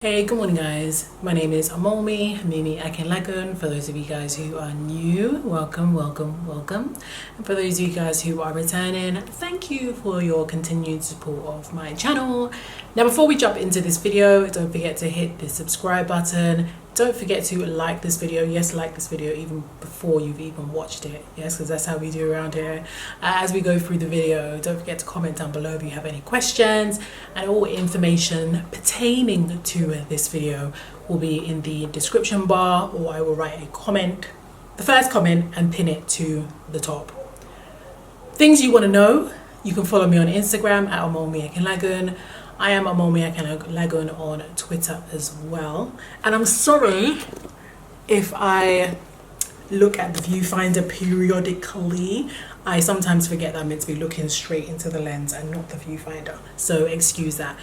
Hey, good morning guys. My name is Amomi, Mimi Akinlagun. For those of you guys who are new, welcome. And for those of you guys who are returning, thank you for your continued support of my channel. Now before we jump into this video, don't forget to hit the subscribe button. Don't forget to like this video. Yes, like this video even before you've even watched it. Yes, because that's how we do around here. As we go through the video, don't forget to comment down below if you have any questions, and all information pertaining to this video will be in the description bar, or I will write a comment, the first comment, and pin it to the top. Things you want to know, you can follow me on Instagram at Amomi Akinlagun. I am Amomi Akinlagun on Twitter as well. And I'm sorry if I look at the viewfinder periodically. I sometimes forget that I'm meant to be looking straight into the lens and not the viewfinder, so excuse that.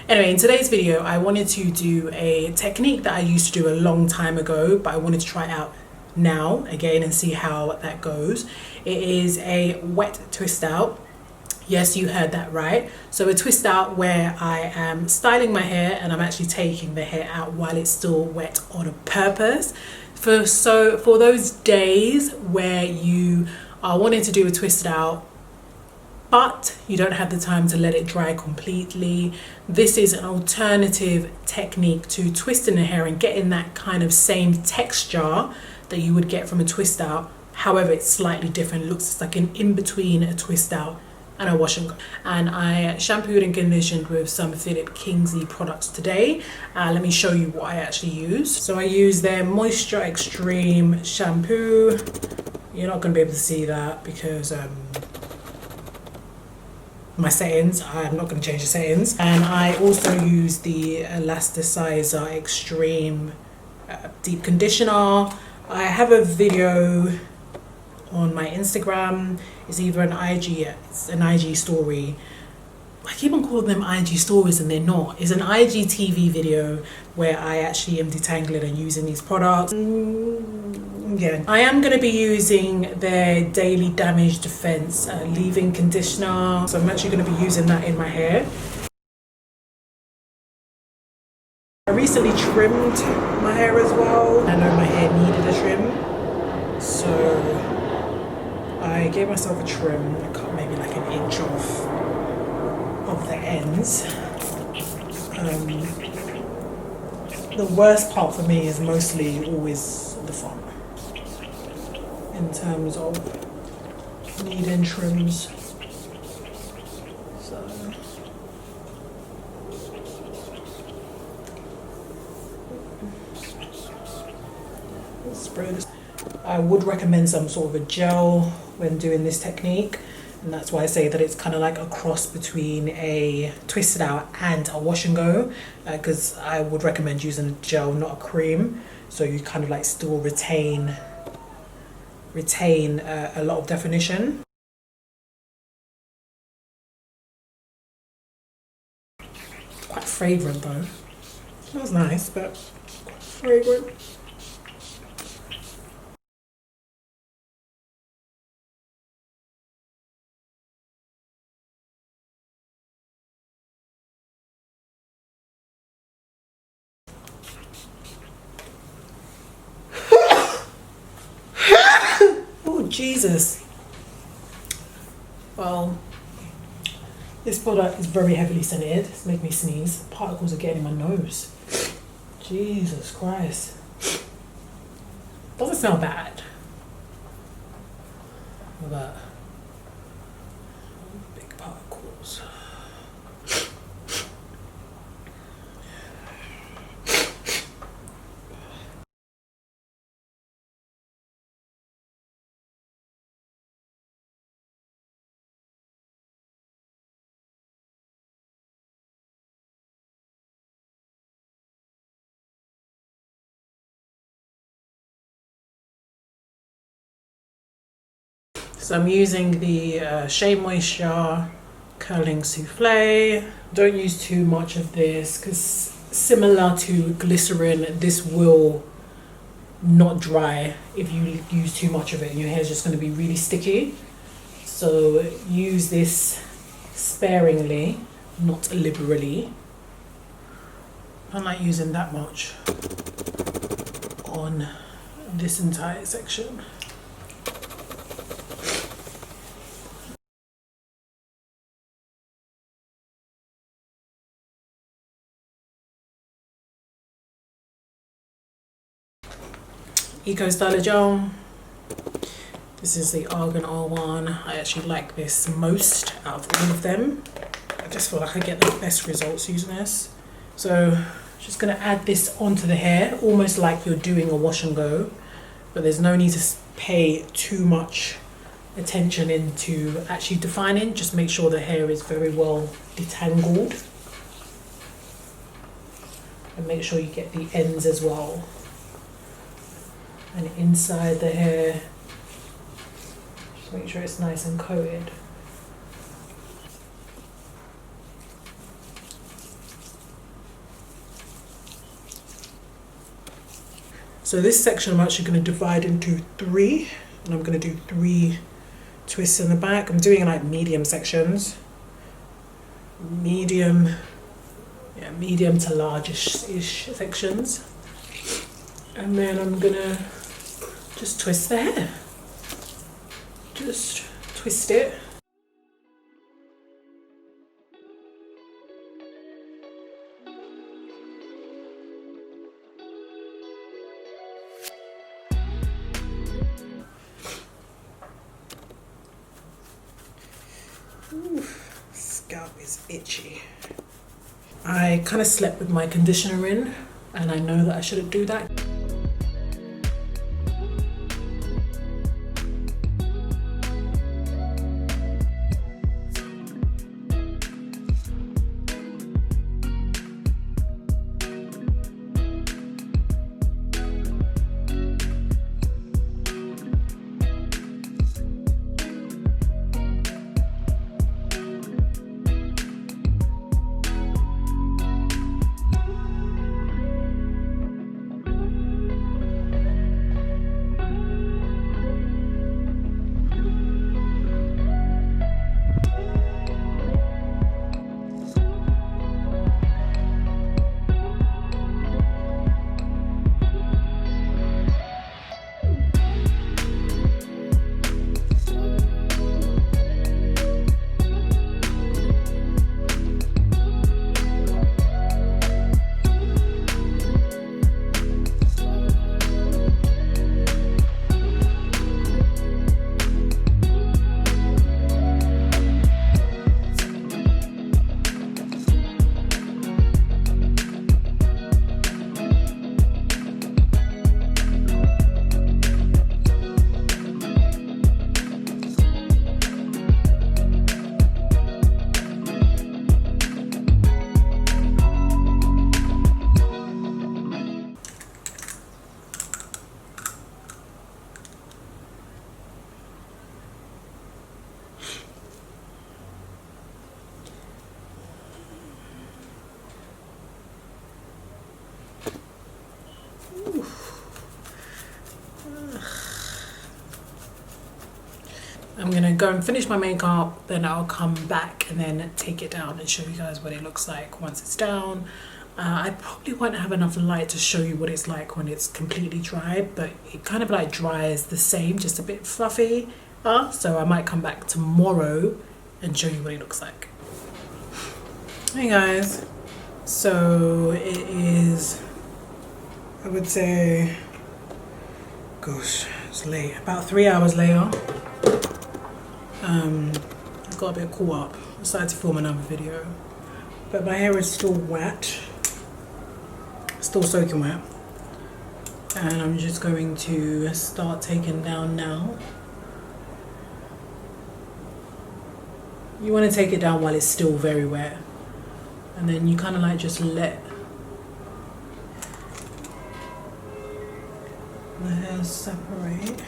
Anyway, in today's video, I wanted to do a technique that I used to do a long time ago, but I wanted to try it out now again and see how that goes. It is a wet twist out. Yes, you heard that right. So a twist out where I am styling my hair and I'm actually taking the hair out while it's still wet on purpose. For those days where you are wanting to do a twist out but you don't have the time to let it dry completely, this is an alternative technique to twisting the hair and getting that kind of same texture that you would get from a twist out. However, it's slightly different. It looks like an in-between a twist out and a wash and go. And I shampooed and conditioned with some Philip Kingsley products today. Let me show you what I actually use. So I use their Moisture Extreme shampoo. You're not going to be able to see that because my settings, I'm not going to change the settings. And I also use the Elasticizer Extreme Deep Conditioner. I have a video on my Instagram. It's either an IG story. I keep on calling them IG stories and they're not. It's an IGTV video where I actually am detangling and using these products. Yeah, I am going to be using their Daily Damage Defense leave-in conditioner. So I'm actually going to be using that in my hair. I recently trimmed my hair as well. I know my hair needed a trim, so I gave myself a trim. I cut maybe like an inch off of the ends. The worst part for me is mostly always the front in terms of lead-in trims. So let's spray this. I would recommend some sort of a gel when doing this technique, and that's why I say that it's kind of like a cross between a twisted out and a wash and go, because I would recommend using a gel, not a cream, so you kind of like still retain a lot of definition. Quite fragrant though. Smells nice, but quite fragrant. Oh Jesus. Well, this product is very heavily scented. It's making me sneeze. Particles are getting in my nose. Jesus Christ. Doesn't smell bad. But big particles. So I'm using the Shea Moisture Curling Souffle. Don't use too much of this because similar to glycerin, this will not dry if you use too much of it. Your hair is just going to be really sticky. So use this sparingly, not liberally. don't like using that much on this entire section. Eco Styler Gel. This is the Argan R1. I actually like this most out of all of them. I just feel like I get the best results using this. So just gonna add this onto the hair, almost like you're doing a wash and go, but there's no need to pay too much attention into actually defining. Just make sure the hair is very well detangled. And make sure you get the ends as well. And inside the hair, just make sure it's nice and coated. So this section I'm actually going to divide into 3, and I'm going to do 3 twists in the back. I'm doing like medium sections. Medium to large-ish sections. And then I'm gonna just twist the hair. Just twist it. Ooh, scalp is itchy. I kind of slept with my conditioner in, and I know that I shouldn't do that. I'm gonna go and finish my makeup, then I'll come back and then take it down and show you guys what it looks like once it's down. I probably won't have enough light to show you what it's like when it's completely dry, but it kind of like dries the same, just a bit fluffy. So I might come back tomorrow and show you what it looks like. Hey guys, so it is, I would say, gosh, it's late, about 3 hours later. I got a bit caught up. I decided to film another video, but my hair is still wet, still soaking wet, and I'm just going to start taking down now. You want to take it down while it's still very wet, and then you kind of like just let the hair separate.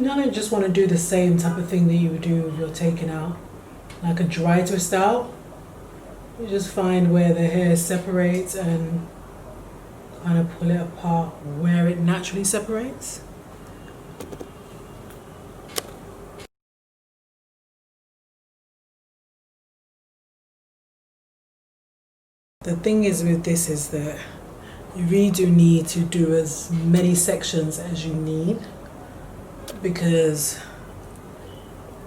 Now I just want to do the same type of thing that you would do if you're taking out like a dry twist out. You just find where the hair separates and kind of pull it apart where it naturally separates. The thing is with this is that you really do need to do as many sections as you need, because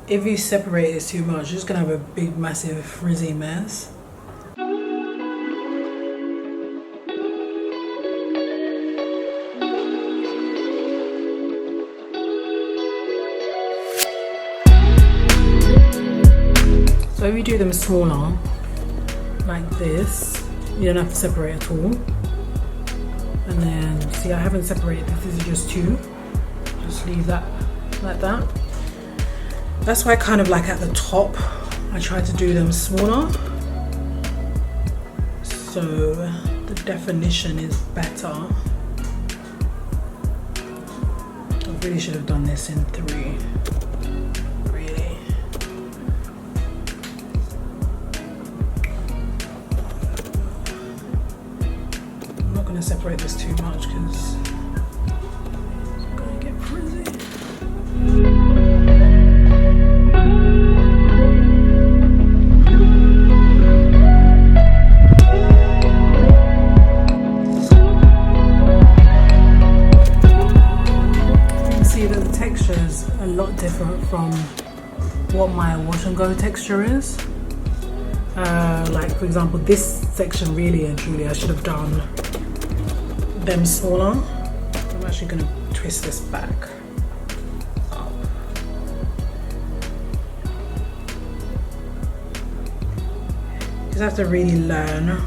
if you separate it too much, you're just gonna have a big massive frizzy mess. So if you do them smaller, like this, you don't have to separate at all. And then, see, I haven't separated, this is just two. Just leave that like that. That's why kind of like at the top, I try to do them smaller. So the definition is better. I really should have done this in 3. Separate this too much because it's gonna get frizzy. You can see that the texture is a lot different from what my wash and go texture is. Like for example, this section really and truly I should have done them smaller. I'm actually going to twist this back up. You just have to really learn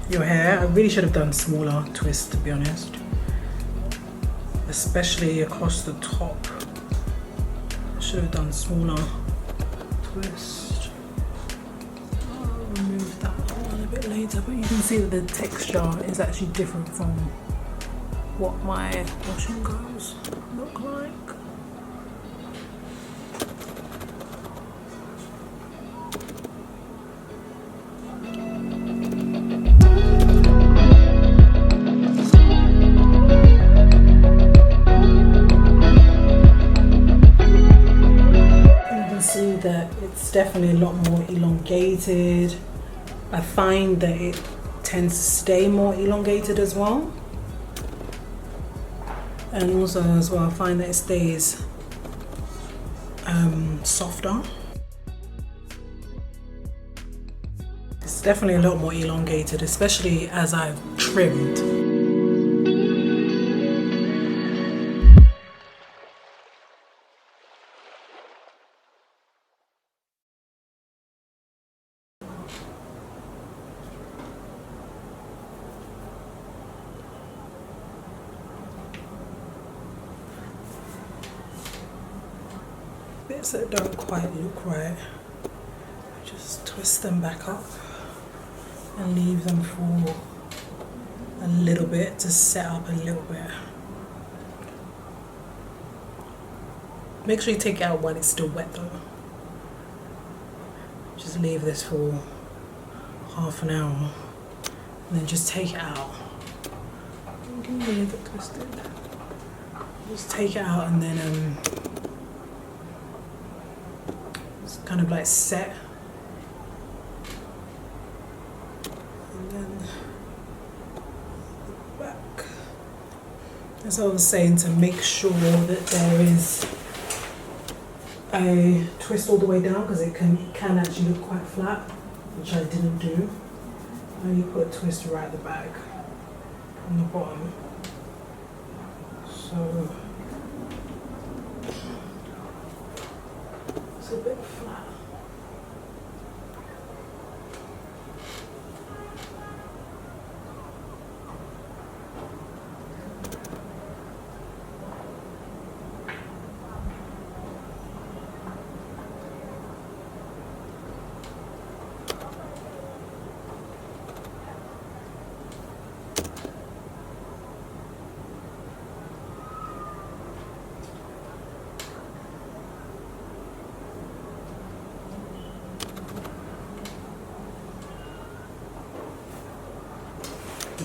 your hair. I really should have done smaller twists, to be honest, especially across the top. I should have done smaller twist. I'll remove that one a bit later, but you can see that the texture is actually different from what my wash and goes look like. You can see that it's definitely a lot more elongated. I find that it tends to stay more elongated as well. And also as well, I find that it stays softer. It's definitely a lot more elongated, especially as I've trimmed. Bits that don't quite look right, just twist them back up and leave them for a little bit to set up a little bit. Make sure you take it out while it's still wet though. Just leave this for half an hour and then just take it out. You can leave it twisted. Just take it out and then kind of like set, and then the back. As I was saying, to make sure that there is a twist all the way down, because it can actually look quite flat, which I didn't do. I only put a twist right at the back on the bottom. So it's a bit flat.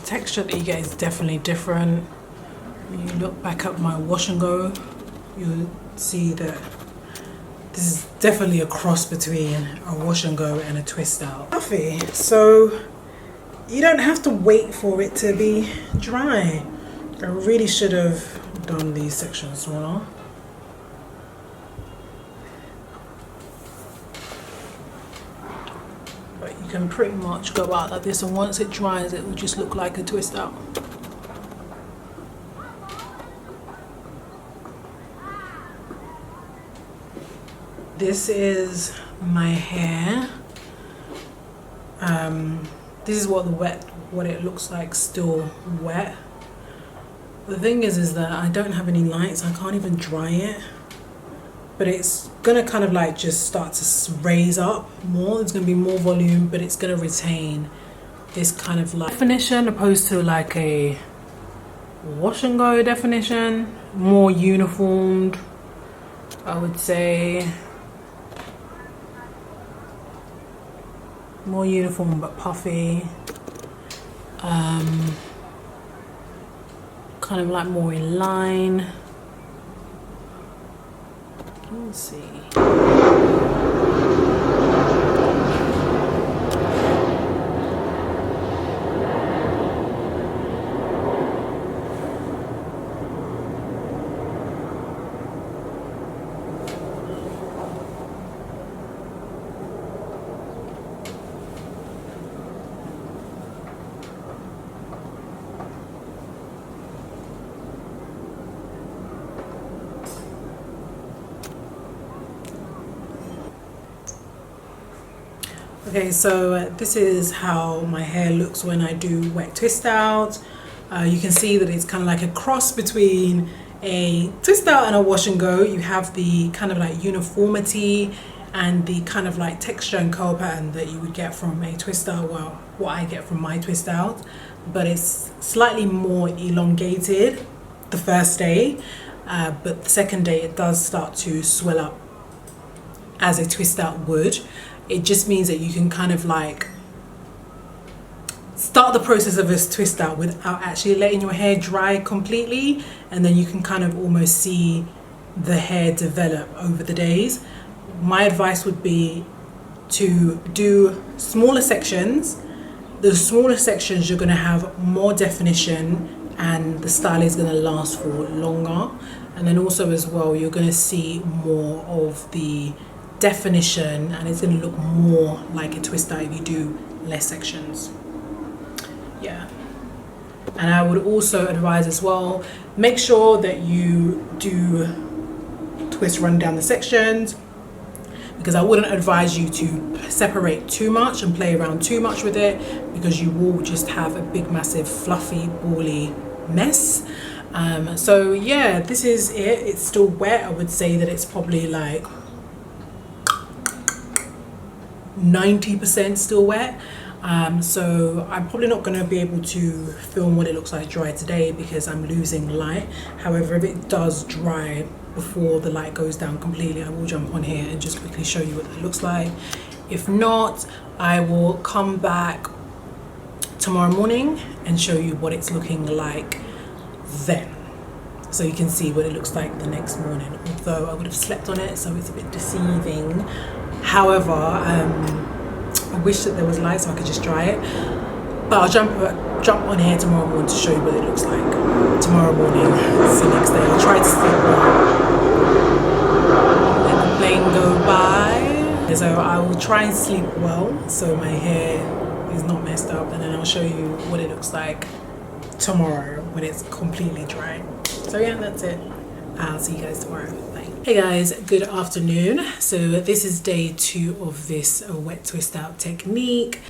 texture that you get is definitely different. When you look back at my wash and go, you'll see that this is definitely a cross between a wash and go and a twist out. Fluffy, so you don't have to wait for it to be dry. I really should have done these sections smaller. But you can pretty much go out like this, and once it dries it will just look like a twist out. This is my hair. This is what it looks like still wet. The thing is that I don't have any lights, I can't even dry it. But it's gonna kind of like just start to raise up more. There's gonna be more volume, but it's gonna retain this kind of like definition opposed to like a wash and go definition. More uniformed, I would say. More uniform but puffy. Kind of like more in line. Let's see. Okay, so this is how my hair looks when I do wet twist out. You can see that it's kind of like a cross between a twist out and a wash and go. You have the kind of like uniformity and the kind of like texture and curl pattern that you would get from a twist out, well, what I get from my twist out, but it's slightly more elongated the first day, but the second day it does start to swell up as a twist out would. It just means that you can kind of like start the process of a twist out without actually letting your hair dry completely, and then you can kind of almost see the hair develop over the days. My advice would be to do smaller sections. The smaller sections you're going to have more definition and the style is going to last for longer, and then also as well you're going to see more of the definition and it's going to look more like a twist out if you do less sections. Yeah, and I would also advise as well, make sure that you do twist run down the sections, because I wouldn't advise you to separate too much and play around too much with it, because you will just have a big massive fluffy bally mess. So yeah, this is it. It's still wet. I would say that it's probably like 90% still wet. So I'm probably not going to be able to film what it looks like dry today because I'm losing light. However, if it does dry before the light goes down completely, I will jump on here and just quickly show you what it looks like. If not, I will come back tomorrow morning and show you what it's looking like then, so you can see what it looks like the next morning, although I would have slept on it, so it's a bit deceiving. However, I wish that there was light so I could just dry it, but I'll jump on here tomorrow morning to show you what it looks like tomorrow morning. It's the next day. I'll try to sleep well, let the plane go by, so I will try and sleep well so my hair is not messed up, and then I'll show you what it looks like tomorrow when it's completely dry. So yeah, that's it. I'll see you guys tomorrow. Bye. Hey guys, good afternoon. So this is day 2 of this wet twist out technique.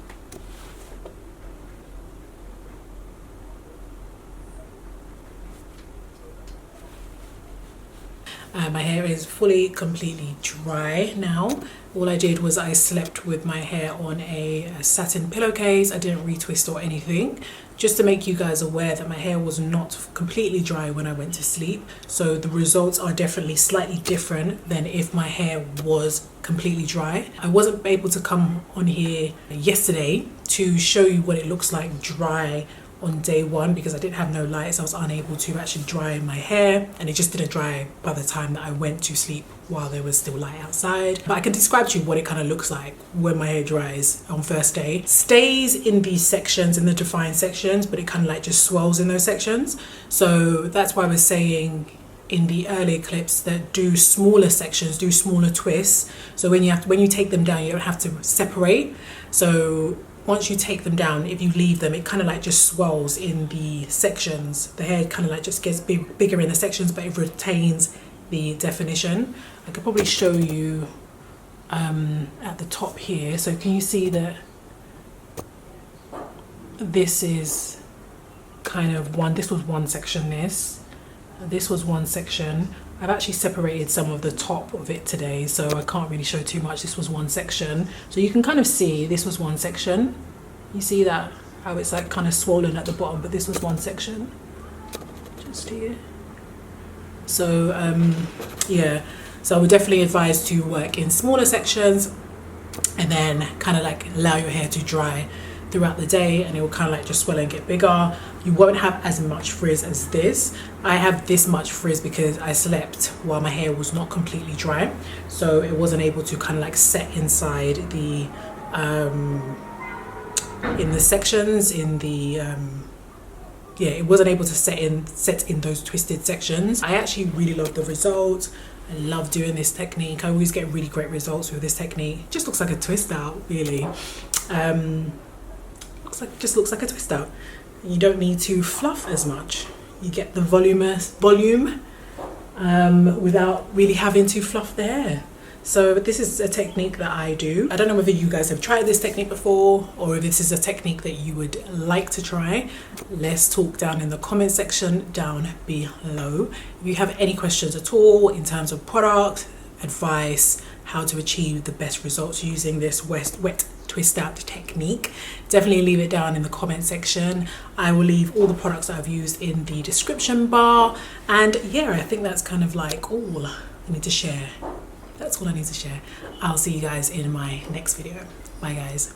My hair is fully, completely dry now. All I did was I slept with my hair on a satin pillowcase. I didn't retwist or anything, just to make you guys aware that my hair was not completely dry when I went to sleep. So the results are definitely slightly different than if my hair was completely dry. I wasn't able to come on here yesterday to show you what it looks like dry on day one because I didn't have no lights. I was unable to actually dry my hair, and it just didn't dry by the time that I went to sleep while there was still light outside. But I can describe to you what it kind of looks like when my hair dries on first day. Stays in these sections, in the defined sections, but it kind of like just swells in those sections. So that's why I was saying in the earlier clips that do smaller sections, do smaller twists. So when you take them down, you don't have to separate. So once you take them down, if you leave them, it kind of like just swells in the sections. The hair kind of like just gets bigger in the sections, but it retains the definition. I could probably show you at the top here. So can you see that this is kind of this was one section, this was one section. I've actually separated some of the top of it today, so I can't really show too much. This was one section. So you can kind of see this was one section. You see that, how it's like kind of swollen at the bottom, but this was one section. Just here. So yeah, so I would definitely advise to work in smaller sections and then kind of like allow your hair to dry throughout the day, and it will kind of like just swell and get bigger. You won't have as much frizz as this. I have this much frizz because I slept while my hair was not completely dry, so it wasn't able to kind of like set inside the in the sections, in the yeah, it wasn't able to set in those twisted sections. I actually really love the result. I love doing this technique. I always get really great results with this technique. It just looks like a twist out, really. Just looks like a twist out. You don't need to fluff as much. You get the volume without really having to fluff the hair. So this is a technique that I do. I don't know whether you guys have tried this technique before, or if this is a technique that you would like to try. Let's talk down in the comment section down below. If you have any questions at all in terms of product, advice, how to achieve the best results using this wet twist out technique, definitely leave it down in the comment section. I will leave all the products that I've used in the description bar, and yeah, I think that's kind of like all I need to share. That's all I need to share. I'll see you guys in my next video. Bye guys.